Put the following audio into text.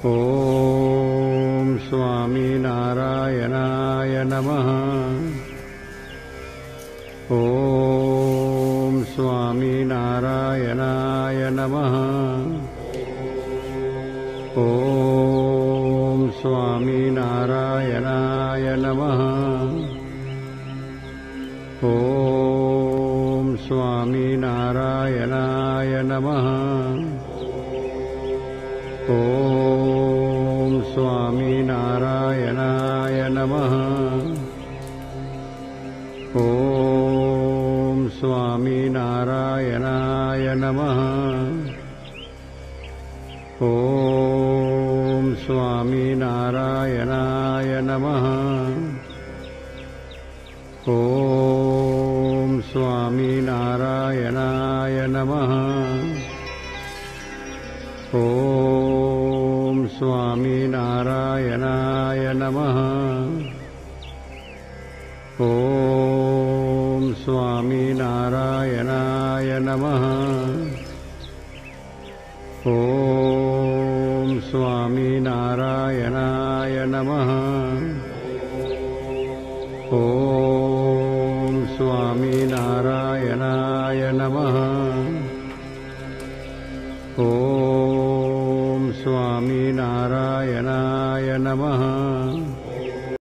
ಓಂ ಸ್ವಾಮಿ ನಾರಾಯಣಾಯ ನಮಃ. ಓಂ ಸ್ವಾಮಿ ನಾರಾಯಣಾಯ ನಮಃ. ಓಂ ಸ್ವಾಮಿ ನಾರಾಯಣಾಯ ನಮಃ. ಓಂ ಸ್ವಾಮಿ ನಾರಾಯಣಾಯ ನಮಃ. ಓಂ ಸ್ವಾಮಿ ನಾರಾಯಣಾಯ ನಮಃ. ಓಂ ಸ್ವಾಮಿ ನಾರಾಯಣಾಯ ನಮಃ. ಓಂ ಸ್ವಾಮಿ ನಾರಾಯಣಾಯ ನಮಃ. ಓಂ ಸ್ವಾಮಿ ನಾರಾಯಣಾಯ ನಮಃ. ಓಂ ಸ್ವಾಮಿ ನಾರಾಯಣಾಯ ನಮಃ. ಓಂ ಸ್ವಾಮಿ ನಾರಾಯಣಾಯ ನಮಃ. ಓಂ ಸ್ವಾಮಿ ನಾರಾಯಣಾಯ ನಮಃ. ಓಂ ಸ್ವಾಮಿ ನಾರಾಯಣಾಯ ನಮಃ. ಓಂ ಸ್ವಾಮಿ ನಾರಾಯಣಾಯ ನಮಃ.